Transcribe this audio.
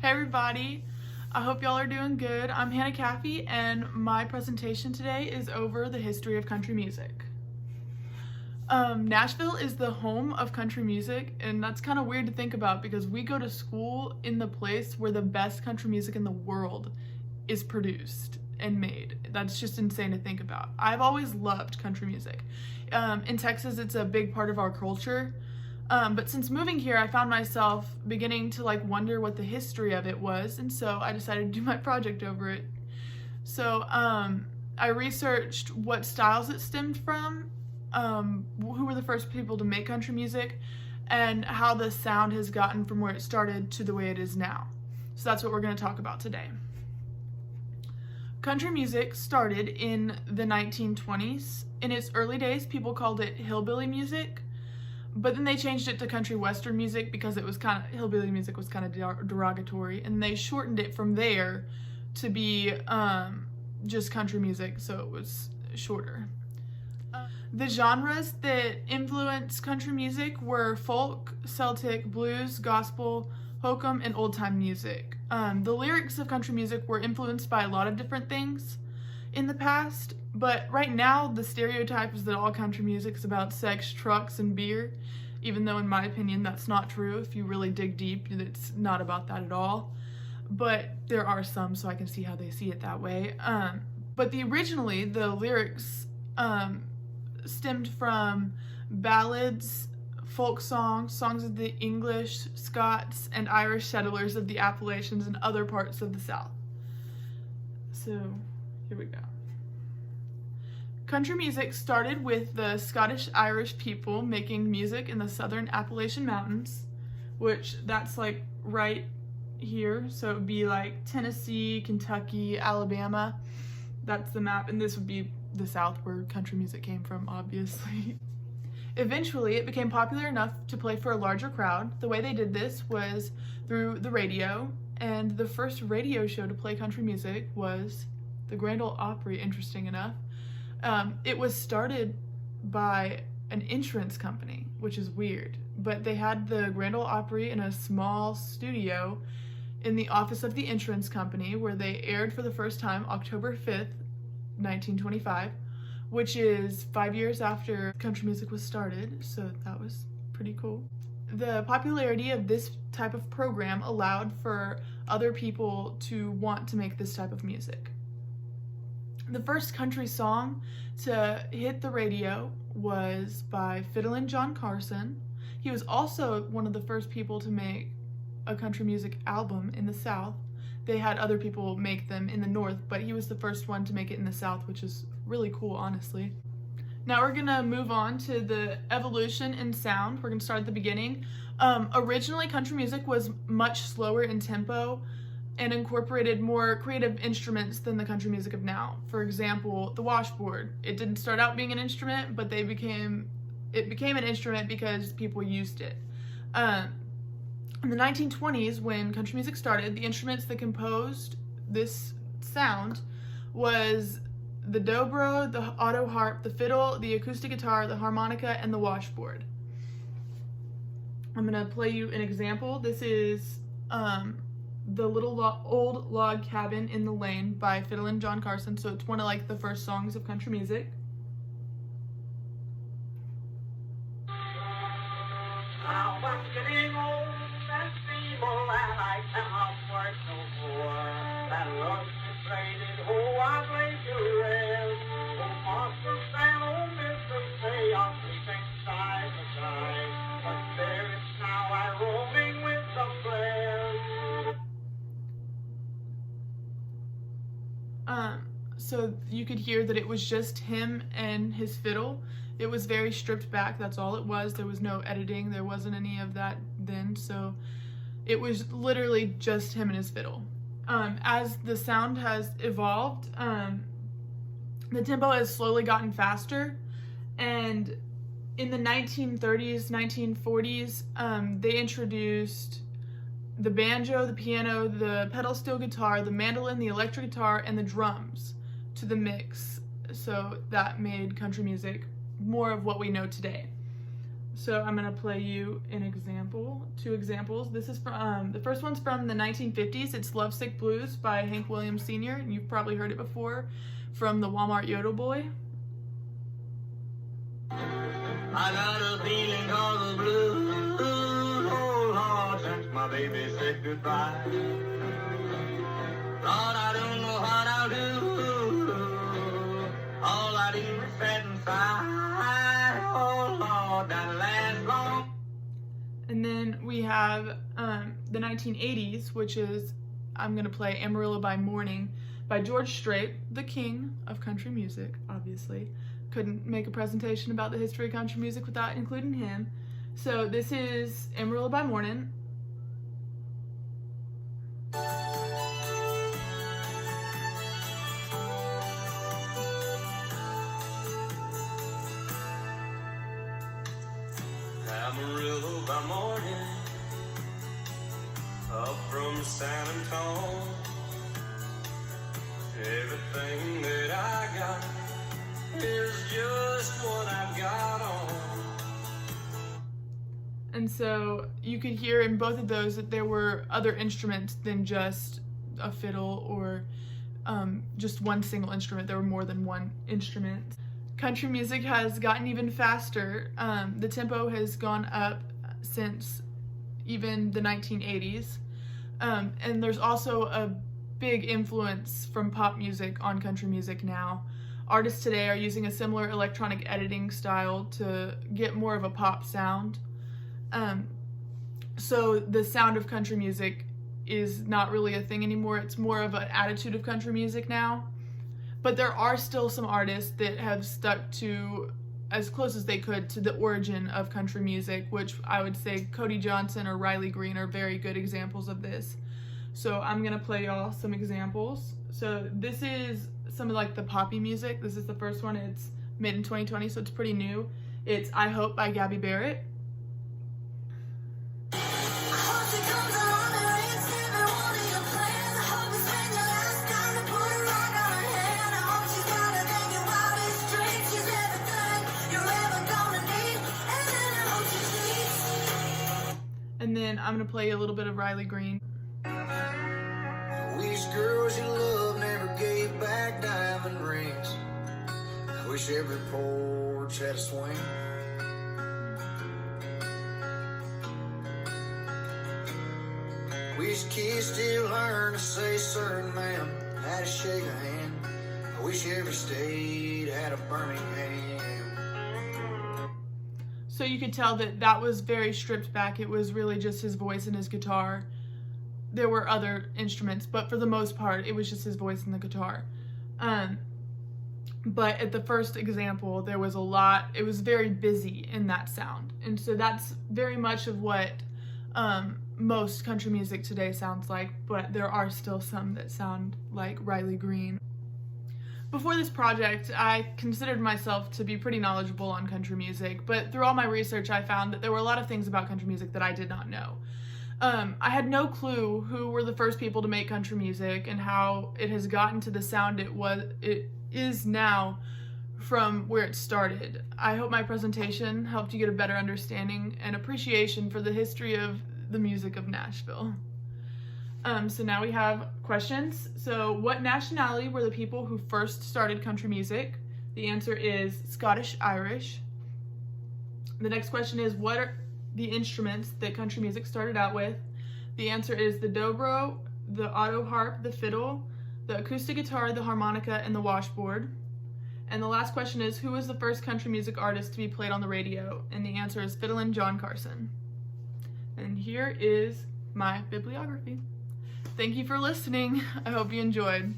Hey everybody, I hope y'all are doing good. I'm Hannah Caffey and my presentation today is over the history of country music. Nashville is the home of country music, and that's kind of weird to think about because we go to school in the place where the best country music in the world is produced and made. That's just insane to think about. I've always loved country music. In Texas, it's a big part of our culture. But since moving here, I found myself beginning to wonder what the history of it was, and so I decided to do my project over it. So I researched what styles it stemmed from, who were the first people to make country music, and how the sound has gotten from where it started to the way it is now. So that's what we're going to talk about today. Country music started in the 1920s. In its early days, people called it hillbilly music. But then they changed it to country western music because it was hillbilly music was kind of derogatory, and they shortened it from there to be just country music, so it was shorter. The genres that influenced country music were folk, Celtic, blues, gospel, hokum, and old-time music. The lyrics of country music were influenced by a lot of different things in the past, but right now the stereotype is that all country music is about sex, trucks, and beer, even though in my opinion that's not true. If you really dig deep, it's not about that at all, but there are some, so I can see how they see it that way. But originally the lyrics stemmed from ballads, folk songs, songs of the English, Scots, and Irish settlers of the Appalachians and other parts of the South. So here we go. Country music started with the Scottish-Irish people making music in the southern Appalachian Mountains, which that's right here, so it would be Tennessee, Kentucky, Alabama. That's the map, and this would be the South where country music came from, obviously. Eventually, it became popular enough to play for a larger crowd. The way they did this was through the radio, and the first radio show to play country music was the Grand Ole Opry, interesting enough. It was started by an insurance company, which is weird, but they had the Grand Ole Opry in a small studio in the office of the insurance company, where they aired for the first time October 5th, 1925, which is 5 years after country music was started, so that was pretty cool. The popularity of this type of program allowed for other people to want to make this type of music. The first country song to hit the radio was by Fiddlin' John Carson. He was also one of the first people to make a country music album in the South. They had other people make them in the North, but he was the first one to make it in the South, which is really cool, honestly. Now we're gonna move on to the evolution in sound. We're gonna start at the beginning. Originally, country music was much slower in tempo and incorporated more creative instruments than the country music of now. For example, the washboard. It didn't start out being an instrument, but it became an instrument because people used it. In the 1920s, when country music started, the instruments that composed this sound was the dobro, the auto harp, the fiddle, the acoustic guitar, the harmonica, and the washboard. I'm gonna play you an example. This is the Little Old Log Cabin in the Lane by Fiddlin' John Carson, so it's one of the first songs of country music. I'm getting old and feeble, and I cannot work no more. That love is faded, oh, I've laid to rest. Oh, Master Sam, oh, Mr. Say, I'm sleeping side by side, but there is now I roaming with the flares. So you could hear that it was just him and his fiddle. It was very stripped back, that's all it was. There was no editing, there wasn't any of that then, so it was literally just him and his fiddle. As the sound has evolved, the tempo has slowly gotten faster, and in the 1930s, 1940s, they introduced the banjo, the piano, the pedal steel guitar, the mandolin, the electric guitar, and the drums to the mix. So that made country music more of what we know today. So I'm gonna play you an example, two examples. This is from, the first one's from the 1950s. It's Lovesick Blues by Hank Williams Sr. And you've probably heard it before from the Walmart Yodel Boy. I got a feeling of the blues, oh Lord, since my baby said goodbye. Lord, I don't know what I'll do. All I do is sit and sigh. Oh Lord, that last long. And then we have the 1980s, which is, I'm gonna play Amarillo by Morning by George Strait, the king of country music, obviously. Couldn't make a presentation about the history of country music without including him. So this is Amarillo by Morning. Amarillo by morning, up from San Antonio. Everything that I got is just what I've got on. And so you could hear in both of those that there were other instruments than just a fiddle or just one single instrument. There were more than one instrument. Country music has gotten even faster. The tempo has gone up since even the 1980s. And there's also a big influence from pop music on country music now. Artists today are using a similar electronic editing style to get more of a pop sound. So the sound of country music is not really a thing anymore. It's more of an attitude of country music now. But there are still some artists that have stuck to, as close as they could, to the origin of country music, which I would say Cody Johnson or Riley Green are very good examples of this. So I'm gonna play y'all some examples. So this is some of like the poppy music. This is the first one. It's made in 2020, so it's pretty new. It's I Hope by Gabby Barrett. And then I'm gonna play a little bit of Riley Green. I wish girls you love never gave back diamond rings. I wish every porch had a swing. Wish kids still learn to say certain ma'am, how to shake a hand. I wish every state had a Birmingham. So you could tell that that was very stripped back. It was really just his voice and his guitar. There were other instruments, but for the most part, it was just his voice and the guitar. But at the first example, there was a lot, it was very busy in that sound. And so that's very much of what most country music today sounds like, but there are still some that sound like Riley Green. Before this project, I considered myself to be pretty knowledgeable on country music, but through all my research, I found that there were a lot of things about country music that I did not know. I had no clue who were the first people to make country music and how it has gotten to the sound it is now from where it started. I hope my presentation helped you get a better understanding and appreciation for the history of the music of Nashville. So now we have questions. So what nationality were the people who first started country music? The answer is Scottish Irish. The next question is, what are the instruments that country music started out with? The answer is the dobro, the auto harp, the fiddle, the acoustic guitar, the harmonica, and the washboard. And the last question is, who was the first country music artist to be played on the radio? And the answer is Fiddlin' John Carson. And here is my bibliography. Thank you for listening. I hope you enjoyed.